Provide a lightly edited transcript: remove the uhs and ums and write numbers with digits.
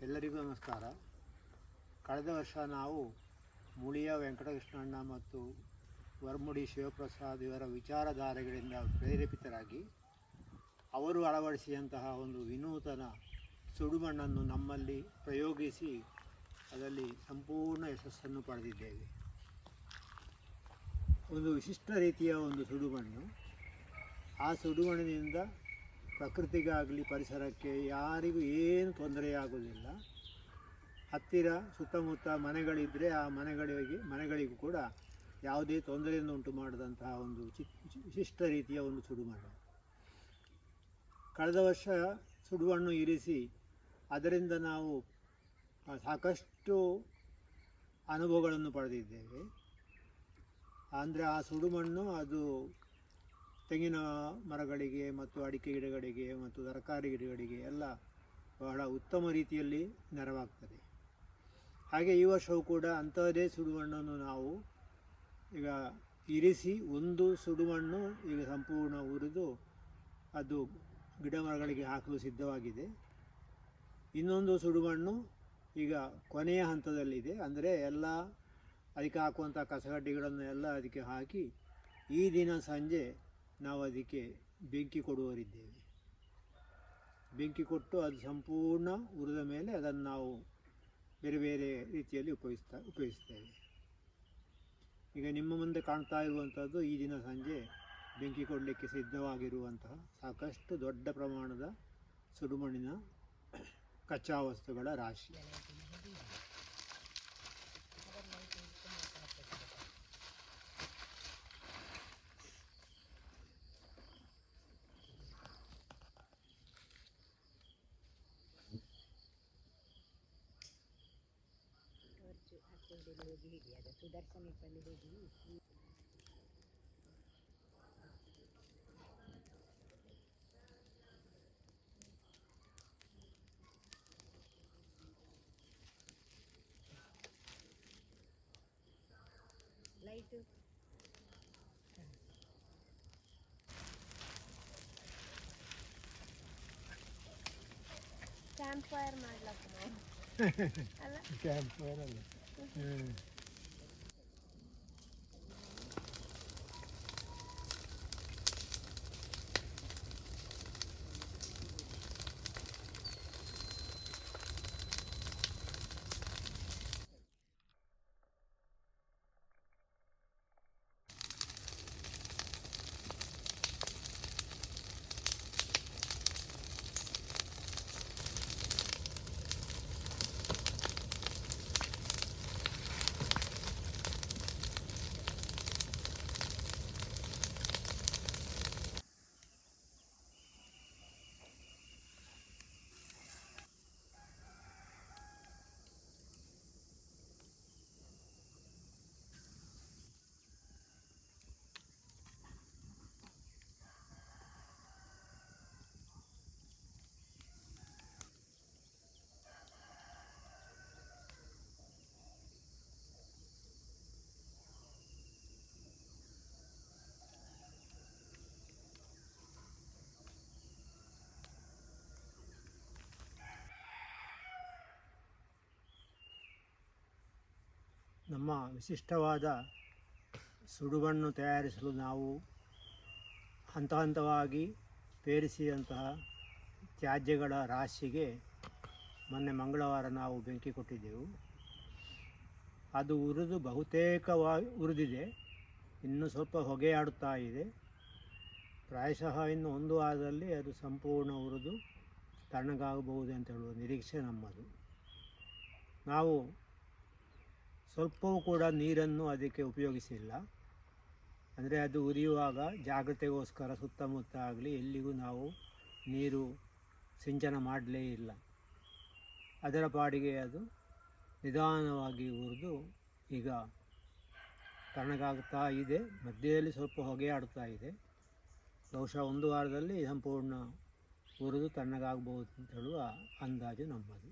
ಎಲ್ಲರಿಗೂ ನಮಸ್ಕಾರ. ಕಳೆದ ವರ್ಷ ನಾವು ಮುಳಿಯ ವೆಂಕಟಕೃಷ್ಣಣ್ಣ ಮತ್ತು ವರ್ಮುಡಿ ಶಿವಪ್ರಸಾದ್ ಇವರ ವಿಚಾರಧಾರೆಗಳಿಂದ ಪ್ರೇರೇಪಿತರಾಗಿ ಅವರು ಅಳವಡಿಸಿದಂತಹ ಒಂದು ವಿನೂತನ ಸುಡುಮಣ್ಣನ್ನು ನಮ್ಮಲ್ಲಿ ಪ್ರಯೋಗಿಸಿ ಅದರಲ್ಲಿ ಸಂಪೂರ್ಣ ಯಶಸ್ಸನ್ನು ಪಡೆದಿದ್ದೇವೆ. ಒಂದು ವಿಶಿಷ್ಟ ರೀತಿಯ ಒಂದು ಸುಡುಮಣ್ಣು. ಆ ಸುಡುಮಣ್ಣಿನಿಂದ ಪ್ರಕೃತಿಗಾಗಲಿ ಪರಿಸರಕ್ಕೆ ಯಾರಿಗೂ ಏನು ತೊಂದರೆಯಾಗುವುದಿಲ್ಲ. ಹತ್ತಿರ ಸುತ್ತಮುತ್ತ ಮನೆಗಳಿದ್ದರೆ ಆ ಮನೆಗಳಿಗೂ ಕೂಡ ಯಾವುದೇ ತೊಂದರೆಯನ್ನು ಉಂಟು ಮಾಡಿದಂತಹ ಒಂದು ವಿಶಿಷ್ಟ ರೀತಿಯ ಒಂದು ಸುಡುಮಣ್ಣು. ಕಳೆದ ವರ್ಷ ಸುಡುಮಣ್ಣು ಇರಿಸಿ ಅದರಿಂದ ನಾವು ಸಾಕಷ್ಟು ಅನುಭವಗಳನ್ನು ಪಡೆದಿದ್ದೇವೆ. ಅಂದರೆ ಆ ಸುಡುಮಣ್ಣು ಅದು ತೆಂಗಿನ ಮರಗಳಿಗೆ ಮತ್ತು ಅಡಿಕೆ ಗಿಡಗಳಿಗೆ ಮತ್ತು ತರಕಾರಿ ಗಿಡಗಳಿಗೆ ಎಲ್ಲ ಬಹಳ ಉತ್ತಮ ರೀತಿಯಲ್ಲಿ ನೆರವಾಗ್ತದೆ. ಹಾಗೆ ಈ ವರ್ಷವೂ ಕೂಡ ಅಂಥದ್ದೇ ಸುಡುಮಣ್ಣನ್ನು ನಾವು ಈಗ ಇರಿಸಿ ಒಂದು ಸುಡುಮಣ್ಣು ಈಗ ಸಂಪೂರ್ಣ ಉರಿದು ಅದು ಗಿಡ ಮರಗಳಿಗೆ ಹಾಕಲು ಸಿದ್ಧವಾಗಿದೆ. ಇನ್ನೊಂದು ಸುಡುಮಣ್ಣು ಈಗ ಕೊನೆಯ ಹಂತದಲ್ಲಿದೆ. ಅಂದರೆ ಎಲ್ಲ ಅದಕ್ಕೆ ಹಾಕುವಂಥ ಕಸಗಡ್ಡೆಗಳನ್ನು ಎಲ್ಲ ಅದಕ್ಕೆ ಹಾಕಿ ಈ ದಿನ ಸಂಜೆ ನಾವು ಅದಕ್ಕೆ ಬೆಂಕಿ ಕೊಡುವರಿದ್ದೇವೆ. ಬೆಂಕಿ ಕೊಟ್ಟು ಅದು ಸಂಪೂರ್ಣ ಉರಿದ ಮೇಲೆ ಅದನ್ನು ನಾವು ಬೇರೆ ಬೇರೆ ರೀತಿಯಲ್ಲಿ ಉಪಯೋಗಿಸ್ತೇವೆ. ಈಗ ನಿಮ್ಮ ಮುಂದೆ ಕಾಣ್ತಾ ಇರುವಂಥದ್ದು ಈ ದಿನ ಸಂಜೆ ಬೆಂಕಿ ಕೊಡಲಿಕ್ಕೆ ಸಿದ್ಧವಾಗಿರುವಂತಹ ಸಾಕಷ್ಟು ದೊಡ್ಡ ಪ್ರಮಾಣದ ಸುಡುಮಣ್ಣಿನ ಕಚ್ಚಾ ವಸ್ತುಗಳ ರಾಶಿ. ಹೋಗಿ ಹಿಡಿ ಅದು ಸುದರ್ಶನದಲ್ಲಿ ಹೋಗಿ ಲೈಟು ಕ್ಯಾಂಪ್ ಫೈರ್ ಮಾಡ್ಲಕ್ಕ ನಾವು ಅಲ್ಲ ಕ್ಯಾಂಪ್ ಫೈರ್ ಅಲ್ಲ. ನಮ್ಮ ವಿಶಿಷ್ಟವಾದ ಸುಡುಮಣ್ಣು ತಯಾರಿಸಲು ನಾವು ಹಂತ ಹಂತವಾಗಿ ಪೇರಿಸಿದಂತಹ ತ್ಯಾಜ್ಯಗಳ ರಾಶಿಗೆ ಮೊನ್ನೆ ಮಂಗಳವಾರ ನಾವು ಬೆಂಕಿ ಕೊಟ್ಟಿದ್ದೆವು. ಅದು ಉರಿದು ಬಹುತೇಕವಾಗಿ ಉರಿದಿದೆ. ಇನ್ನು ಸ್ವಲ್ಪ ಹೊಗೆ ಆಡುತ್ತಾ ಇದೆ. ಪ್ರಾಯಶಃ ಇನ್ನು ಒಂದು ವಾರದಲ್ಲಿ ಅದು ಸಂಪೂರ್ಣ ಉರಿದು ತಣ್ಣಗಾಗಬಹುದು ಅಂತ ಹೇಳುವ ನಿರೀಕ್ಷೆ ನಮ್ಮದು. ನಾವು ಸ್ವಲ್ಪವೂ ಕೂಡ ನೀರನ್ನು ಅದಕ್ಕೆ ಉಪಯೋಗಿಸಿಲ್ಲ. ಅಂದರೆ ಅದು ಉರಿಯುವಾಗ ಜಾಗ್ರತೆಗೋಸ್ಕರ ಸುತ್ತಮುತ್ತ ಆಗಲಿ ಎಲ್ಲಿಗೂ ನಾವು ನೀರು ಸಿಂಚನ ಮಾಡಲೇ ಇಲ್ಲ. ಅದರ ಪಾಡಿಗೆ ಅದು ನಿಧಾನವಾಗಿ ಉರಿದು ಈಗ ತಣ್ಣಗಾಗ್ತಾ ಇದೆ. ಮಧ್ಯದಲ್ಲಿ ಸ್ವಲ್ಪ ಹೊಗೆ ಆಡ್ತಾ ಇದೆ. ಬಹುಶಃ ಒಂದು ವಾರದಲ್ಲಿ ಸಂಪೂರ್ಣ ಉರಿದು ತಣ್ಣಗಾಗಬಹುದು ಅಂತ ಹೇಳುವ ಅಂದಾಜು ನಮ್ಮದು.